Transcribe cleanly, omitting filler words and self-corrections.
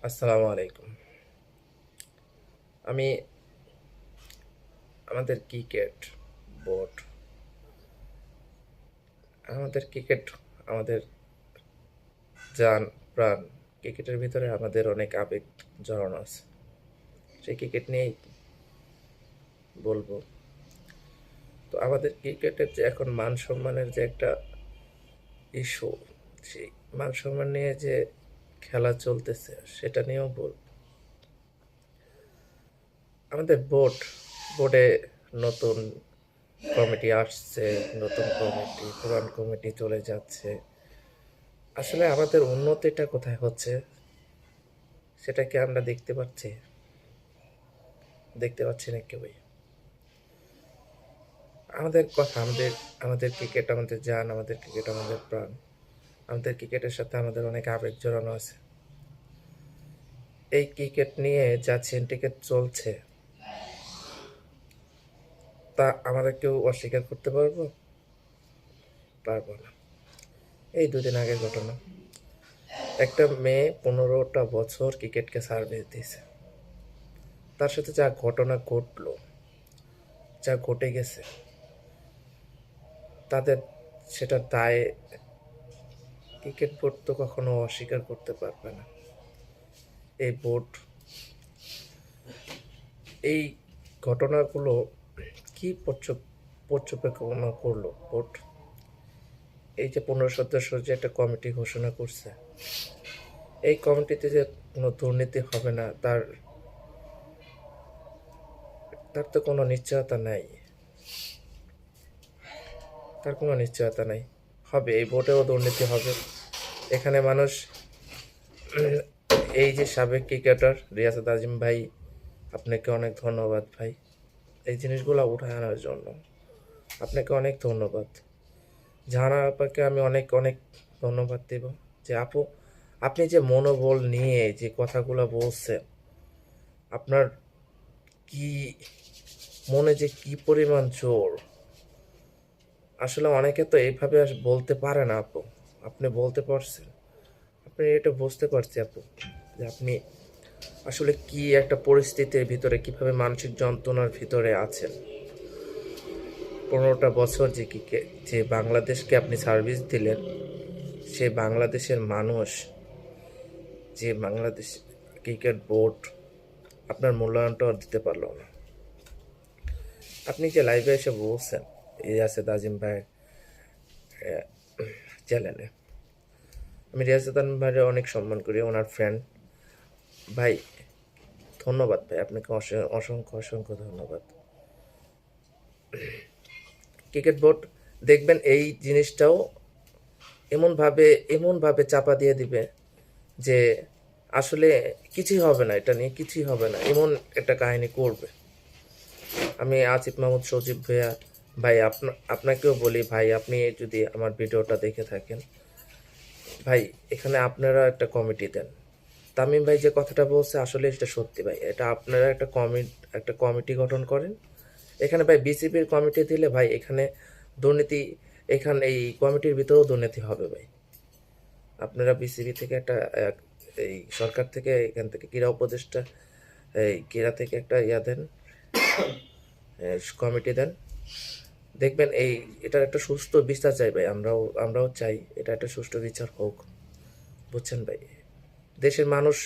আসসালামু আলাইকুম। আমি আমাদের ক্রিকেট বোর্ড, ক্রিকেট আমাদের জান প্রাণ। ক্রিকেটের ভিতরে আমাদের অনেক আবেগ জড়ানো আছে। সেই ক্রিকেট নিয়েই বলবো। তো আমাদের ক্রিকেটের যে এখন মান সম্মানের যে একটা ইস্যু, সেই মান সম্মান নিয়ে যে খেলা চলতেছে সেটা নিয়েও বলবো। আমাদের বোর্ডে নতুন কমিটি আসছে, নতুন কমিটি, পুরান কমিটি চলে যাচ্ছে। আসলে আমাদের উন্নতিটা কোথায় হচ্ছে সেটা কি আমরা দেখতে পাচ্ছি না কেউই। আমাদের কথা, আমাদের ক্রিকেট আমাদের জান, আমাদের ক্রিকেট আমাদের প্রাণ। আমাদের ক্রিকেটের সাথে আমাদের অনেক আবেগ জড়ানো আছে। এই ক্রিকেট নিয়ে যা সিন্ডিকেট চলছে তা আমরা কেউ অস্বীকার করতে পারবো না। এই দুদিন আগের ঘটনা, একটা মেয়ে 15টা বছর ক্রিকেটকে সার্ভিস দিয়েছে। তার সাথে যা ঘটনা ঘটলো, যা ঘটে গেছে, তাদের সেটার দায় ক্রিকেট বোর্ড তো কখনো অস্বীকার করতে পারবে না। এই বোর্ড এই ঘটনাগুলো কি পর্যবেক্ষণ করলো বোর্ড? এই যে 15 সদস্য যে একটা কমিটি ঘোষণা করছে, এই কমিটিতে যে কোনো দুর্নীতি হবে না তার তো কোনো নিশ্চয়তা নাই। হবে, এই বোর্ডেও দুর্নীতি হবে। এখানে মানুষ, এই যে সাবেক ক্রিকেটার রিয়াসাত আজিম ভাই, আপনাকে অনেক ধন্যবাদ ভাই এই জিনিসগুলো উঠায় আনার জন্য। আপনাকে অনেক ধন্যবাদ। জাহানা আপাকে আমি অনেক অনেক ধন্যবাদ দেব যে আপু, আপনি যে মনোবল নিয়ে যে কথাগুলো বলছেন, আপনার কি মনে যে কি পরিমাণ জোর। আসলে অনেকে তো এইভাবে বলতে পারে না আপু, আপনি বলতে পারছেন। আপনি এটা বুঝতে পারছি আপু, যে আপনি আসলে কি একটা পরিস্থিতির ভিতরে, কিভাবে মানসিক যন্ত্রণার ভিতরে আছেন। 15টা বছর যে বাংলাদেশকে আপনি সার্ভিস দিলেন, সে বাংলাদেশের মানুষ, যে বাংলাদেশ ক্রিকেট বোর্ড আপনার মূল্যায়নটাও দিতে পারলো না। আপনি যে লাইভে এসে বলছেন রিয়াসত আজিম ভাইয়ের চ্যানেলে, আমি রিয়াসত আজিম ভাইয়ের অনেক সম্মান করি, ওনার ফ্রেন্ড ভাই। ধন্যবাদ ভাই, আপনাকে অসংখ্য অসংখ্য ধন্যবাদ। ক্রিকেট বোর্ড দেখবেন এই জিনিসটাও এমনভাবে চাপা দিয়ে দিবে যে আসলে কিছুই হবে না, এটা নিয়ে কিছুই হবে না, এমন একটা কাহিনী করবে। আমি আসিফ মাহমুদ সজীব ভাইয়া, ভাই আপনাকেও বলি ভাই, আপনি যদি আমার ভিডিওটা দেখে থাকেন ভাই, এখানে আপনারা একটা কমিটি দেন। তামিম ভাই যে কথাটা বলছে আসলে এটা সত্যি ভাই, এটা আপনারা একটা কমিটি গঠন করেন। এখানে ভাই বিসিবির কমিটি দিলে ভাই এখানে দুর্নীতি, এই কমিটির ভিতরেও দুর্নীতি হবে ভাই। আপনারা বিসিবি থেকে এই সরকার থেকে, এখান থেকে ক্রীড়া উপদেষ্টা, এই ক্রীড়া থেকে একটা দেন, কমিটি দেন। দেখবেন এটার একটা সুষ্ঠু বিচার চাই ভাই, আমরাও চাই এটা একটা সুষ্ঠু বিচার হোক। বুঝছেন ভাই, দেশের মানুষ